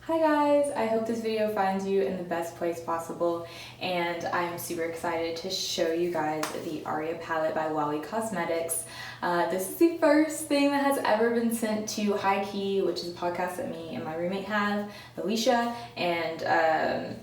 Hi guys, I hope this video finds you in the best place possible, and I'm super excited to show you guys the Arewa palette by Mauvey Cosmetics. This is the first thing that has ever been sent to High Key, which is a podcast that me and my roommate have, Alicia, and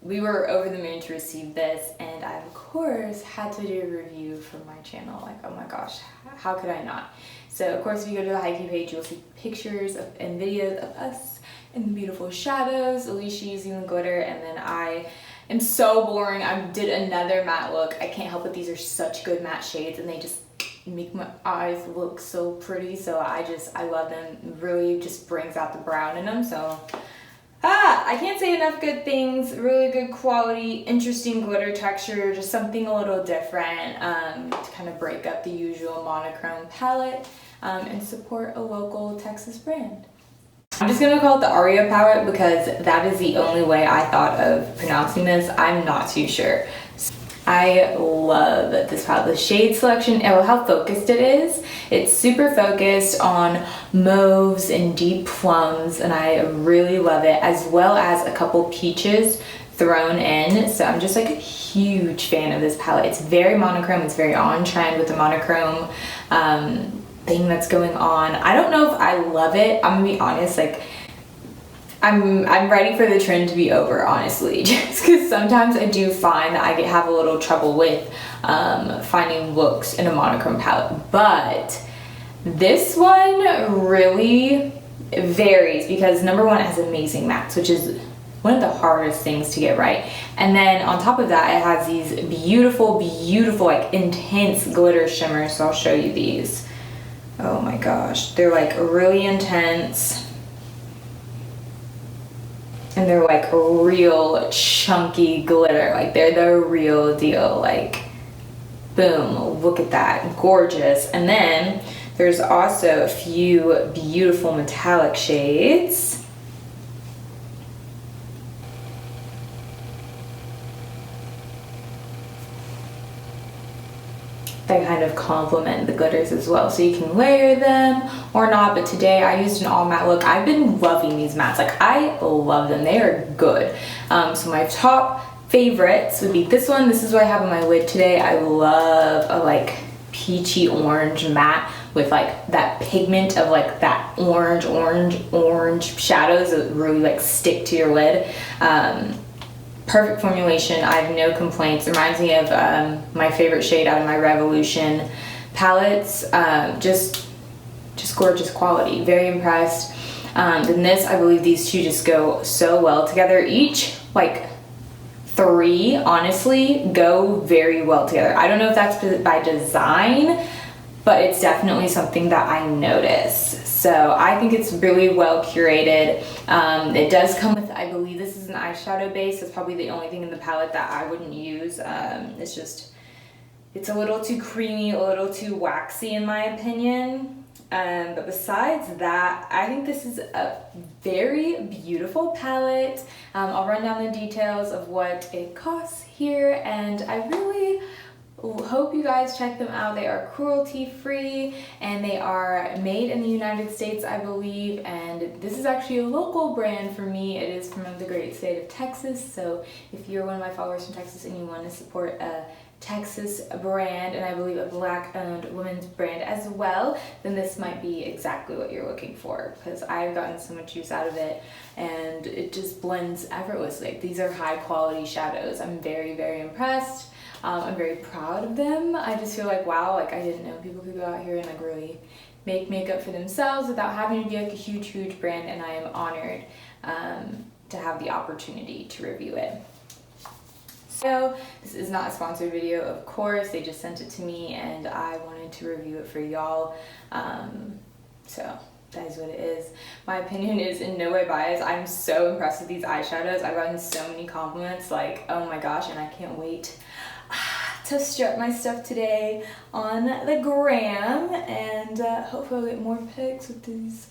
we were over the moon to receive this, and I of course had to do a review for my channel. Like, oh my gosh, how could I not? So of course if you go to the High Key page, you'll see pictures and videos of us in the beautiful shadows, Alicia using the glitter, and then I am so boring. I did another matte look. I can't help it, these are such good matte shades and they just make my eyes look so pretty, so I love them. It really just brings out the brown in them, so I can't say enough good things. Really good quality, interesting glitter texture, just something a little different to kind of break up the usual monochrome palette and support a local Texas brand. I'm just gonna call it the Arewa palette because that is the only way I thought of pronouncing this. I'm not too sure. I love this palette. The shade selection, how focused it is. It's super focused on mauves and deep plums, and I really love it, as well as a couple peaches thrown in. So I'm just like a huge fan of this palette. It's very monochrome. It's very on trend with the monochrome thing that's going on. I don't know if I love it. I'm gonna be honest, like I'm ready for the trend to be over, honestly, just because sometimes I do find that I have a little trouble with finding looks in a monochrome palette, but this one really varies because number one, it has amazing mattes, which is one of the hardest things to get right, and then on top of that it has these beautiful like intense glitter shimmers. So I'll show you these. Oh my gosh, they're like really intense and they're like real chunky glitter, like they're the real deal. Like, boom, look at that, gorgeous. And then there's also a few beautiful metallic shades that kind of complement the glitters as well, so you can layer them or not. But today I used an all matte look. I've been loving these mattes, like I love them, they are good. So my top favorites would be this one. This is what I have on my lid today. I love a like peachy orange matte with like that pigment of like that orange shadows that really like stick to your lid. Perfect formulation. I have no complaints. It reminds me of my favorite shade out of my Revolution palettes. Just gorgeous quality. Very impressed. Then this, I believe these two just go so well together. Each like three, honestly, go very well together. I don't know if that's by design, but it's definitely something that I notice. So I think it's really well curated. It does come with, I believe this is an eyeshadow base. That's probably the only thing in the palette that I wouldn't use. It's a little too creamy, a little too waxy in my opinion. But besides that, I think this is a very beautiful palette. I'll run down the details of what it costs here, and I really hope you guys check them out. They are cruelty free and they are made in the United States, I believe, and this is actually a local brand for me. It is from the great state of Texas, so if you're one of my followers from Texas and you want to support a Texas brand, and I believe a black owned women's brand as well, then this might be exactly what you're looking for, because I've gotten so much use out of it and it just blends effortlessly. These are high quality shadows. I'm very impressed. I'm very proud of them. I just feel like, wow, like I didn't know people could go out here and like really make makeup for themselves without having to be like a huge brand, and I am honored to have the opportunity to review it. So this is not a sponsored video, of course. They just sent it to me and I wanted to review it for y'all. So that is what it is. My opinion is in no way biased. I'm so impressed with these eyeshadows. I've gotten so many compliments, like, oh my gosh, and I can't wait to strut my stuff today on the gram, and hopefully I'll get more pics with these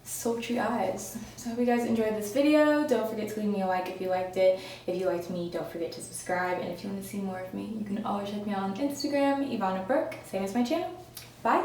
sultry eyes. So I hope you guys enjoyed this video. Don't forget to leave me a like if you liked it. If you liked me, don't forget to subscribe, and if you want to see more of me, you can always check me out on Instagram, Ivana Burke, same as my channel. Bye!